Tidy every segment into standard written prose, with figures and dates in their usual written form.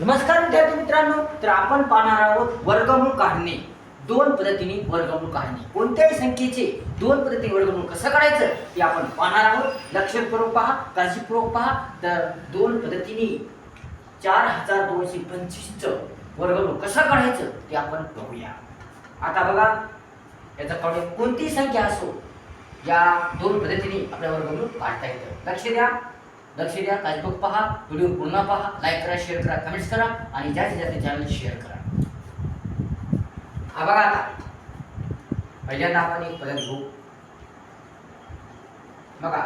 नमस्कार विद्यार्थी मित्रांनो, तर आपण पाहणार आहोत वर्गमूळ काढणे. दोन पद्धतीने वर्गमूळ काढणे. कोणत्याही संख्येचे दोन पद्धतीने वर्गमूळ कसं काढायचं ते आपण पाहणार आहोत. लक्षपूर्वक पहा, काळजीपूर्वक पहा. तर दोन पद्धतीने 4225 चं वर्गमूळ कसं काढायचं ते आपण बघूया. आता बघा, याच्याकडे कोणती संख्या असो या दोन पद्धतीने आपल्या वर्गमूळ काढता येतं. लक्ष द्या, काळजीपूर्वक पहा, व्हिडिओ पूर्ण पहा, लाईक करा, शेअर करा, कमेंट्स करा आणि जास्तीत जास्त चॅनल शेअर करा. हा बघा, आता पहिल्यांदा आपण एक पद्धत घेऊ. बघा,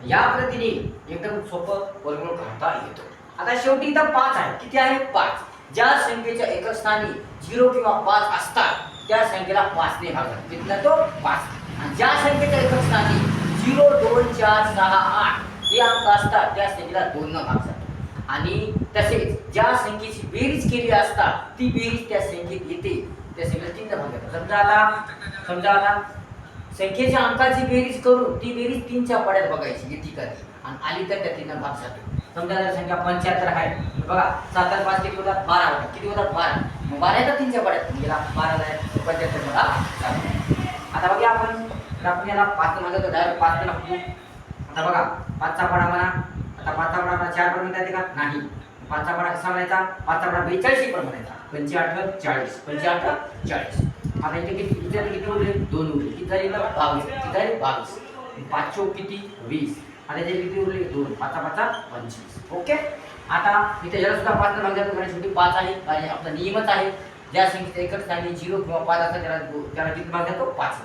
या पद्धतीने एकदम सोपं वर्गमूळ काढता येतो. आता शेवटी इथं 5 आहे. किती आहे? 5. ज्या संख्येच्या एकक स्थानी 0 किंवा 5 असतात त्या संख्येला 5 ने भागायचं. कितीला? तो 5. आणि ज्या संख्येच्या एकक स्थानी 0, 2, 4, 6, 8 हे अंक असतात त्या संख्येला 2 न भागायचं. आणि तसेच ज्या संख्येची बेरीज केली असता ती बेरीज त्या संख्येत येते त्या संख्येला 3 न भागायचं. समजा आता संख्येच्या अंकाची बेरीज करून ती बेरीज 3 च्या पाड्यात बघायची येते का ती, आणि आली तर त्या 3 न भाग जातो. समजा जर संख्या 75 आहे, बघा 7 आणि 5 किती होतात? 12 होतात. किती होतात? 12. मग 12 येतात 3 च्या पाड्यात, याला 12 आहे 75 बघा. आता बघा, आपण याला 5 न भागायचं, डायरेक्ट 5 ने भागू. आता बघा, 5 चा पाडा म्हणा. आता 5 चा पाडा 4 पण म्हणता येते का? नाही. 5 चा पाडा कसा म्हणायचा? 5 चा पाडा 42 पण म्हणायचा. 5 8 40. 5 8 40. आता इथे किती उरले? 2 उरले. किती झाले? 22. किती झाले? 22. 5 चौक किती? 20. आता इथे किती उरले? 2. 5 5 25. ओके. आता इथे याला सुद्धा 5 ने भागायचं, कारण शेवटी 5 आहे आणि आपला नियमच आहे ज्या संख्येचा एकच स्थानी 0 किंवा 5 असतात त्याला किती भाग जातो? 5.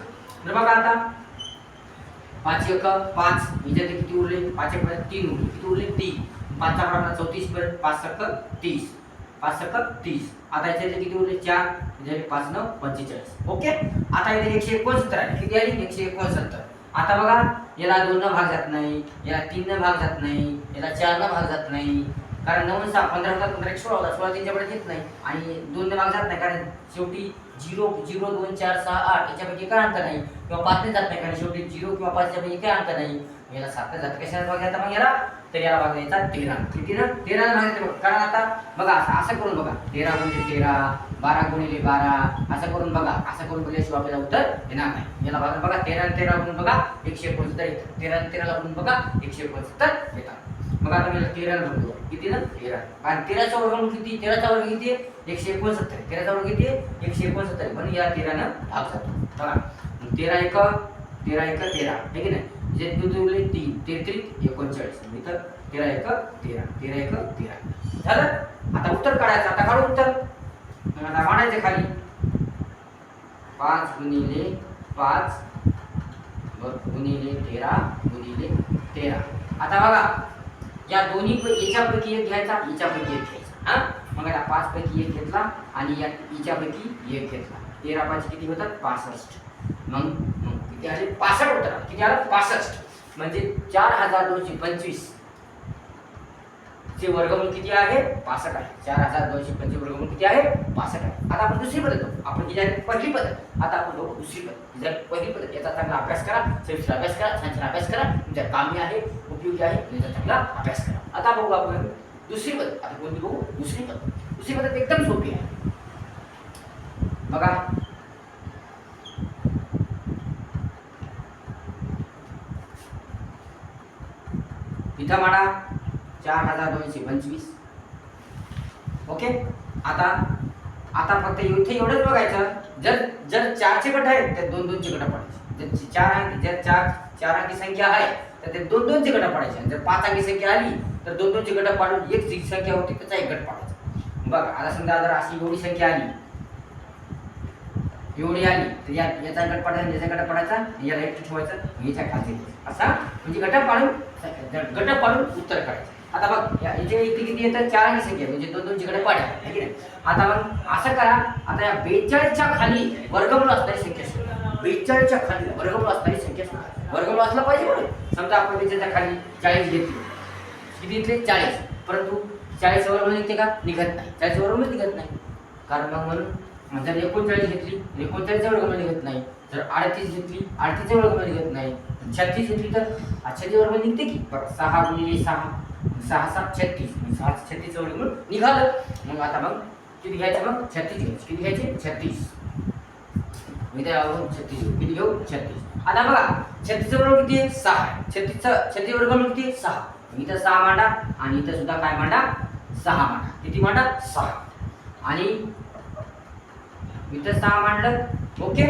तर बघा, आता 5 1 5. इथे किती उरले? 5 1 3 उरले. किती उरले? 3. 5 चा पाडा 34 पर्यंत. 5 7 30. 5 7 30. आता इथे किती उरले? 4. म्हणजे 5 9 45. ओके. आता इथे 169 आहे. किती आहे? 169. आता बघा, याला 2 न भाग जात नाही, याला 3 न भाग जात नाही, याला 4 न भाग जात नाही, कारण 9 6 15 होतात, 15 1 16 होतात, 16 3 च्या पुढे येत नाही, आणि 2 ने भाग जात नाही, कारण शेवटी 0 0 2 4 6 8 याच्यापैकी काय अंक नाही, किंवा 5 ने जात नाही, कारण शेवटी 0 किंवा 5 याच्यापैकी काय अंक नाही. याला 7 ने जात. कशाला भाग घ्यायचा मग याला? तर याला भाग द्यायचा 13. किती ना? 13 ने भाग द्यायचा. कारण आता बघा, असं करून बघा, 13 × 13, 12 × 12 असं करून बघा. असं करून बघल्याशिवाय आपल्याला उत्तर येणार नाही. याला भाग बघा, 13 आणि 13 गुणून बघा 169 येतात. 13 आणि 13 ला गुणून बघा 169 येतात. मग आता मी 13 ने भाग किती ना? 13. आणि 13 चा वर्ग किती? 13 चा वर्ग किती? 169. 13 चा वर्ग किती? 169. म्हणून या 13 ने भाग जातो. बघा, 13 1 13 1 13, हे की नाही? जे किती उरले? 3 33 39. इथं 13 1 13 13 1 13 झालं. आता उत्तर काढायचं. आता काढू उत्तर. आता मांडायचे खाली 5 × 5 × 13 × 13. आता बघा, या दोन्ही याच्यापैकी एक घ्यायचा, याच्यापैकी एक घ्यायचा. हा, मग आता 5 पैकी एक घेतला आणि या याच्यापैकी एक घेतला. 13 5 किती होतात? 65. मग किती आले? 65 होतात. किती आलं? 65. म्हणजे 4225 चे वर्गमूळ किती आहे? 65 आहे. 4225 वर्गमूळ किती आहे? 65 आहे. आता आपण दुसरी पद्धत बघू. आपण जी आहे पहिली पद्धत, आता आपण बघू दुसरी पद्धत. जर पहिली पद्धत याचा चांगला अभ्यास करा, सविस्तर अभ्यास करा, छान छान अभ्यास करा, तुमच्या कामी आहे, उपयोगी आहे, याचा चांगला अभ्यास करा. आता बघू आपण दुसरी पद्धत. आता कोणती बघू? दुसरी पद्धत. दुसरी पद्धत एकदम सोपी आहे. बघा, इथं मांडा 4225. ओके. आता फक्त इथे एवढंच बघायचं, जर 4 चे गट आहेत तर 2 2 चे गट पाडायचे. जर 4 आहे, जर 4 अंकी संख्या आहे तर ते 2 2 चे गट पाडायचे. जर 5 अंकी संख्या आली तर 2 2 चे गट पाडून एक जी संख्या होती त्याचा एक गट पाडायचा. बघा, आता समजा जर अशी एवढी संख्या आली, एवढी आली तर याचा गट पाडायचा, याचा गट पाडायचा, याला एक ठेवायचं, याच्या खाली असा, म्हणजे गट पाडून उत्तर काढायचं. आता बघ, याचे इथे किती येतं? 4 अंकी संख्या, म्हणजे 2 2 चे गट पाडायचे, आहे की नाही? आता मग असं करा. आता या 42 च्या खाली वर्गमूळ असणारी संख्या शोधा. 42 च्या खाली वर्गमूळ असणारी संख्या शोधा. वर्गमूळ असला पाहिजे बरं. समजा आपण 42 च्या खाली 40 घेतली. किती घेतले? 40. परंतु 40 वर्गमूळ निघते का? निघत नाही. 40 वर्गमूळ निघत नाही, कारण मग म्हणून जर 39 घेतली, 39 वर्गमूळ निघत नाही. जर 38 घेतली, 38 वर्गमूळ निघत नाही. 36 घेतली तर 36 वर्गमूळ निघते की? बरं, 6 × 6 6 7 36, 6 36 वर्गमूळ निघालं. मग आता मग किती घ्यायचं, मग 36 घ्यायचे. किती घ्यायचे, 36. इथे आवरून 36 किती घेऊ, 36. आता बघा 36 वर्गमूळ किती आहे, 6 आहे. 36 वर्गमूळ किती आहे, 6. इथं 6 मांडा आणि इथं सुद्धा काय मांडा, 6 मांडा. किती मांडा, 6. आणि इथं 6 मांडलं. ओके.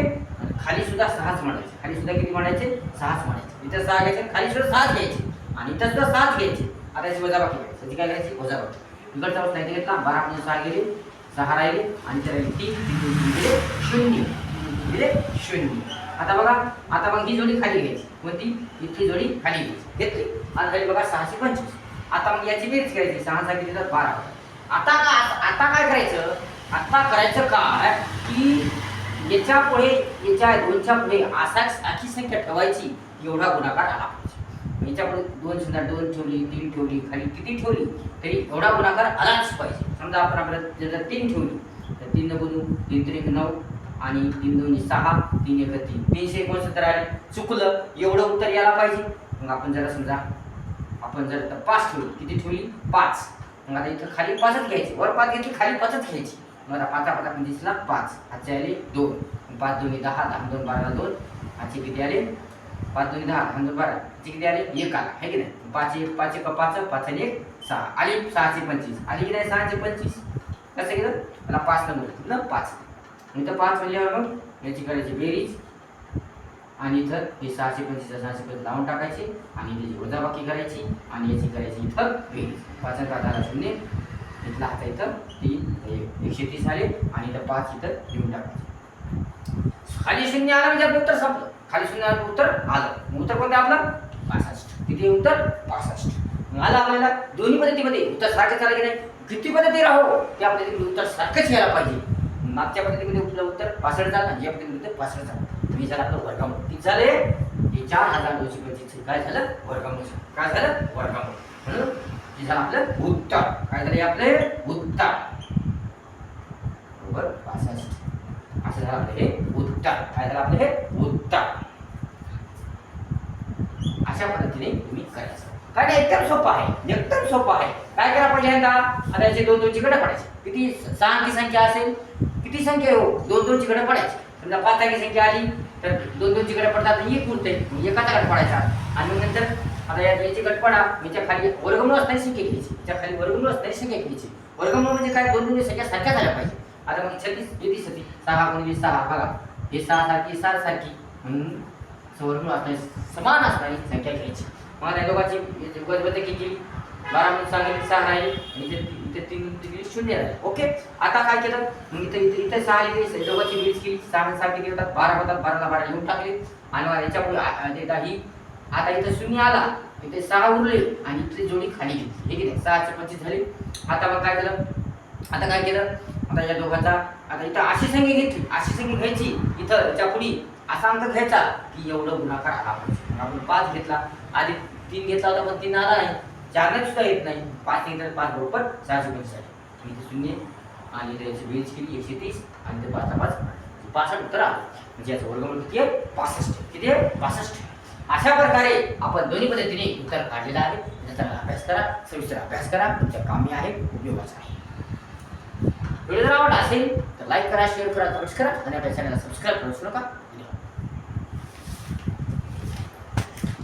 खाली सुद्धा 6च मांडायचे. खाली सुद्धा किती मांडायचे, 6च मांडायचे. इथं 6 घ्यायचे, खाली सुद्धा 6च घ्यायचे आणि इथं सुद्धा 6च घ्यायचे. आता याची वजाबाकी करायची. त्याची काय करायची, वजाबाकी. इकडचा वस्तू नाही घेतला, 12 मध्ये 6 गेले, 6 राहिले आणि इथे राहिले 3 दिले 0 दिले 0. आता बघा, आता मग ही जोडी खाली घ्यायची. कोणती, इथली जोडी खाली घ्यायची. घेतली. आता झाली बघा 625. आता मग याची बेरीज करायची. 6 6 किती होतात, 12. आता काय करायचं, आता करायचं काय की याच्या पुढे, याच्या दोनच्या पुढे अशी संख्या ठेवायची एवढा गुणाकार आला पाहिजे. याच्या पुढे 2 सुद्धा 2 ठेवली, 3 ठेवली, खाली किती ठेवली तरी एवढा गुणाकार आलाच पाहिजे. समजा आपण आपल्याला जर 3 ठेवली तर 3 न गुणू, 3 3 9 आणि 3 2 6, 3 1 3, 369 आले. चुकलं, एवढं उत्तर यायला पाहिजे. मग आपण जरा समजा आपण जर 5 ठेवली, किती ठेवली, 5. मग आता इथं खाली 5च घ्यायची. वर 5 घेतली, खाली 5च घ्यायची. मग आता 5 5 25 5. आजचे आले 2. 5 2 10, 10 2 12 2. आजचे किती आले, 5 2 10, 10 2 12. किती आले, 1 आला आहे की नाही. 5 1 5 1 5, 5 आणि 1 6 आली. 6 चे 25 आली की नाही, 6 चे 25. कसं केलं, मला 5 नंबर ना 5. इथं 5 म्हणल्यावर मग याची करायची बेरीज आणि इथं हे 625 625 लावून टाकायचे आणि त्याची वजाबाकी करायची आणि याची करायची इथं बेरीज. 5 आणि 5 0. इथला हात इथं 3 130 आले आणि इथं 5 इथं लिहून टाकायचे. खाली 0 आला म्हणजे आपलं उत्तर संपलं. खाली 0 आलं, उत्तर आलं. उत्तर कोणतं आपलं, 65. किती उत्तर, 65. आलं आपल्याला. दोन्ही पद्धतीमध्ये उत्तर सारखं झालं की नाही, किती पद्धती राहो त्या पद्धतीमध्ये उत्तर सारखंच यायला पाहिजे. मागच्या पद्धतीमध्ये आपलं उत्तर 65 झालं, या पद्धतीमध्ये 65 झालं. हे झालं आपलं वर्गमूळ. किती झाले, हे 4225. काय झालं, वर्गमूळ. काय झालं, वर्गमूळ. म्हणून हे झालं आपलं उत्तर. काय झालं आपले उत्तर, बरोबर 65. असं झालं आपलं हे उत्तर. काय झालं आपलं हे उत्तर. अशा पद्धतीने तुम्ही करायचं. काय नाही, एकदम सोपं आहे, एकदम सोपं आहे. काय करा पहिल्यांदा, आता याचे 2 2 ची गडं पडायची. किती 6 अंकी संख्या असेल, किती संख्या हो, 2 2 ची गडं पडायची. समजा 5 अंकी संख्या आली तर 2 2 ची गडं पडतात, एक उरते, एकाचा गट पडायचा. आणि मग नंतर आता याची गट पडा, याच्या खाली वर्गमूळ असणारी संख्या घ्यायची. याच्या खाली वर्गमूळ असणारी संख्या घ्यायची. वर्गमूळ म्हणजे काय, 2 2 संख्या सारख्या झाल्या पाहिजे. आता मग 36 किती 6 गुणिले 6 बघा, हे 6 सारखी 7 सारखी म्हणून वर्गमूळ असणारी समान असणारी संख्या घ्यायची. मग या दोघांची वजाबाकी केली, 12 म्हणून सांगितले 6 राहिले आणि इथे 3 0 राहिले. ओके. आता काय केलं, मग इथे 6 लिहिले, दोघांची बेरीज केली. 6 आणि 6 किती होतात, 12 होतात. 12 ला 12 लिहून टाकले आणि मग याच्यापुढे देता ही आता इथे 0 आला, इथे 6 उरले आणि इथली जोडी खाली घेतली. हे की नाही, 6 चे 25 झाले. आता मग काय केलं, आता काय केलं, आता या दोघांचा आता इथं अशी संख्या घेतली, अशी संख्या घ्यायची. इथं याच्या पुढे असा अंक घ्यायचा की एवढं गुणाकार आला पाहिजे. आपण 5 घेतला, आधी 3 घेतला होता पण 3 आला नाही, 4 सुद्धा येत नाही. 5 घेतला, 5 बरोबर 625 आहे. इथे 0 आणि इथे याची बेरीज केली 130 आणि ते 5 5 65 उत्तर आलं. म्हणजे याचं वर्गमूळ किती आहे, 65. किती आहे, 65. अशा प्रकारे आपण दोन्ही पद्धतीने उत्तर काढलेलं आहे. त्याचा अभ्यास करा, सविस्तर अभ्यास करा, तुमच्या कामी आहे, उपयोगाचा आहे. व्हिडिओ जर आवडला असेल तर लाईक करा, शेअर करा, कमेंट करा आणि आपल्या चॅनलला सबस्क्राईब करू नका.